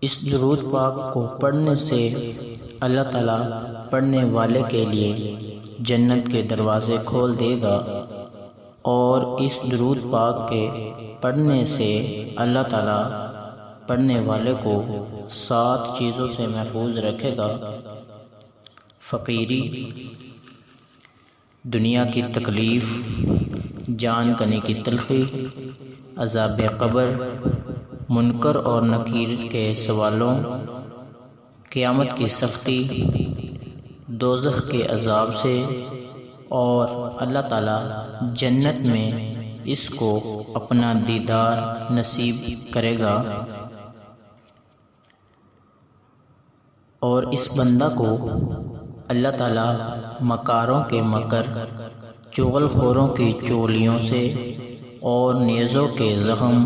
اس درود پاک کو پڑھنے سے اللہ تعالیٰ پڑھنے والے کے لیے جنت کے دروازے کھول دے گا، اور اس درود پاک کے پڑھنے سے اللہ تعالیٰ پڑھنے والے کو 7 چیزوں سے محفوظ رکھے گا: فقیری، دنیا کی تکلیف، جان کنی کی تلخی، عذاب قبر، منکر اور نکیر کے سوالوں، قیامت کی سختی، دوزخ کے عذاب سے، اور اللہ تعالیٰ جنت میں اس کو اپنا دیدار نصیب کرے گا، اور اس بندہ کو اللہ تعالیٰ مکاروں کے مکر، چغل خوروں کی چغلیوں سے، اور نیزوں کے زخم،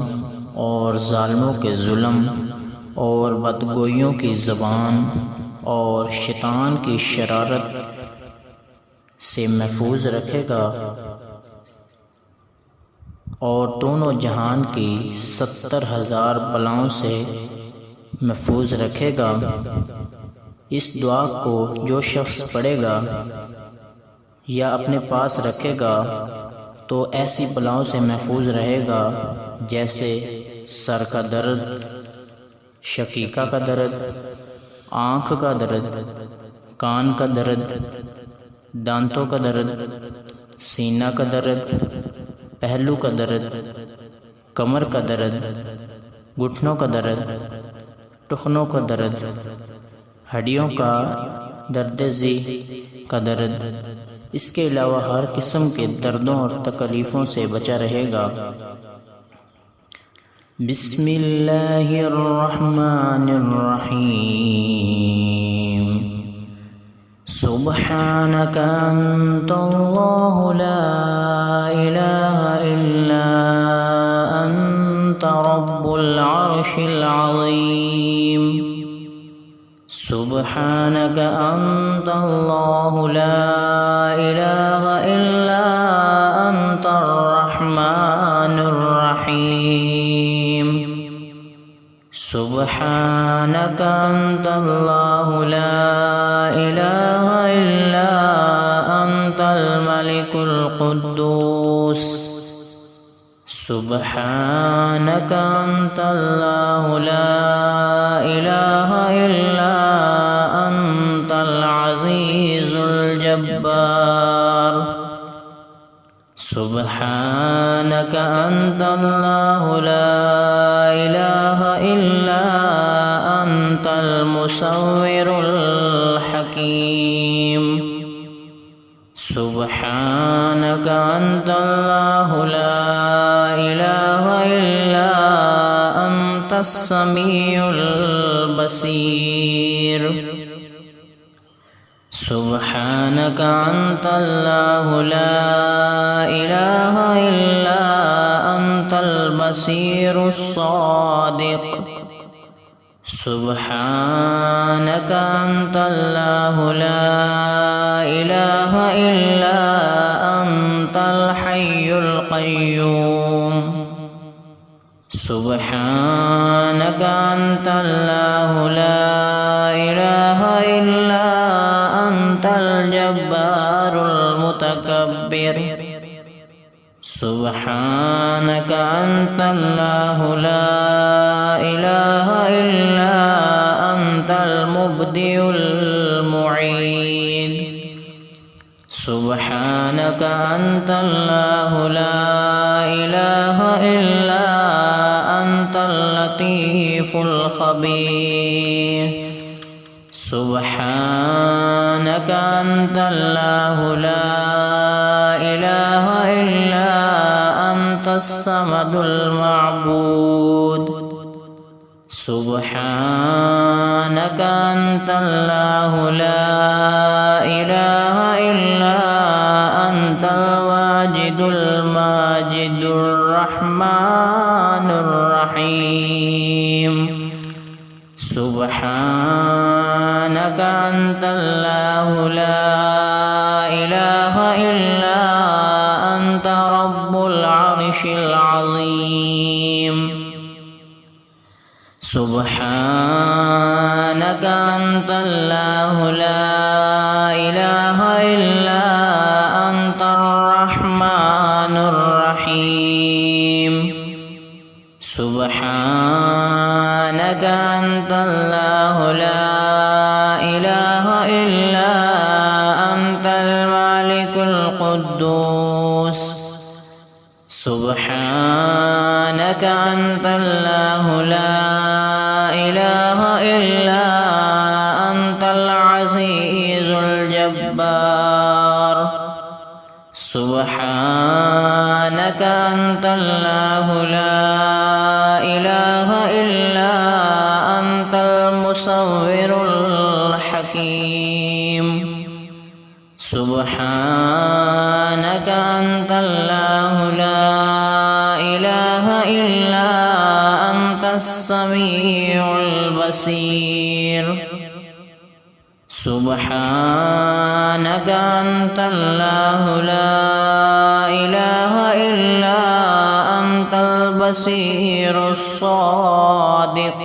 اور ظالموں کے ظلم، اور بدگوئیوں کی زبان، اور شیطان کی شرارت سے محفوظ رکھے گا، اور دونوں جہان کی 70,000 بلاؤں سے محفوظ رکھے گا۔ اس دعا کو جو شخص پڑھے گا یا اپنے پاس رکھے گا تو ایسی بلاؤں سے محفوظ رہے گا جیسے سر کا درد، شقیقہ کا درد، آنکھ کا درد، کان کا درد، دانتوں کا درد، سینہ کا درد، پہلو کا درد، کمر کا درد، گھٹنوں کا درد، ٹخنوں کا درد، ہڈیوں کا درد ذی کا درد، اس کے علاوہ ہر قسم کے دردوں اور تکلیفوں سے بچا رہے گا۔ بسم اللہ الرحمن الرحیم۔ سبحانک انت اللہ لا الہ الا انت رب العرش العظیم۔ سبحانک انت اللہ لا الہ الا انت الرحمن الرحیم۔ سبحانک انت اللہ لا الہ الا انت الملک القدوس۔ سبحانک انت اللہ لا الہ الا انت العزیز الجبار۔ سبحانک انت اللہ لا الہ الا انت المصور الحکیم۔ سبحانک انت اللہ لا الہ الا انت السمیع البصیر۔ سبحانک انت اللہ لا الہ الا انت البصیر الصادق۔ سبحانک انت اللہ لا الہ الا انت الحی القیوم۔ سبحانک انت اللہ لا الہ الا انت الجبار المتکبر۔ سبحانک انت اللہ لا الہ الا انت المبدئ المعید۔ سبحانک انت اللہ لا الہ الا انت اللطیف الخبیر۔ سبحانک انت اللہ لا الہ الا انت الصمد المعبود۔ سبحانک انت اللہ لا الہ الا انت الواجد الماجد الرحمن الرحیم۔ سبحانک انت اللہ لا الہ الا انت رب العرش العظیم۔ سبحانك أنت الله لا إله إلا أنت الرحمن الرحيم. سبحانك أنت الله لا إله إلا أنت الملك القدوس. سبحانك أنت الله لا إله إلا أنت العزيز الجبار. سبحانك أنت الله لا إله إلا أنت المصور الحكيم. سبحانك أنت الله لا إله إلا أنت السميع البصير. سبحانك أنت الله لا إله إلا أنت البصير الصادق.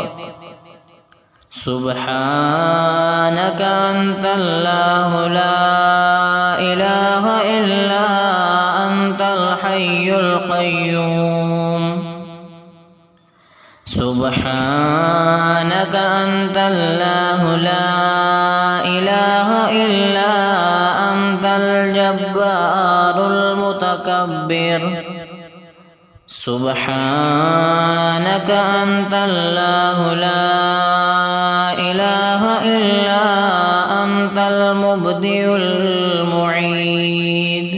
سبحانك أنت الله لا إله إلا أنت الحي القيوم. سبحانك أنت الله لا إله إلا أنت الجبار المتكبر. سبحانك أنت الله لا إله إلا أنت المبدئ المعيد.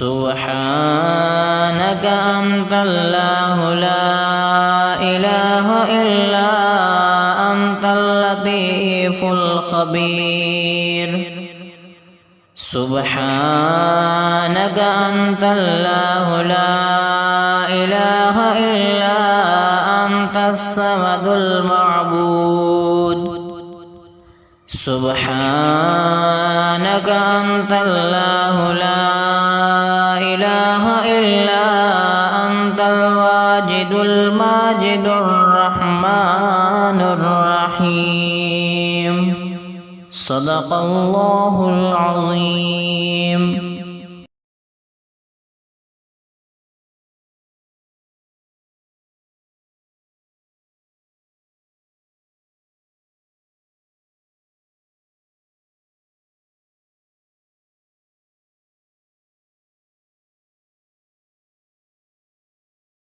سبحانك أنت الله لا إله إلا أنت اللطيف الخبير. سبحانك أنت الله لا إله إلا أنت الصمد المعبود. سبحانك أنت الله لا إله إلا أنت الواجد الماجد الرحمن الرحيم. صدق الله العظيم.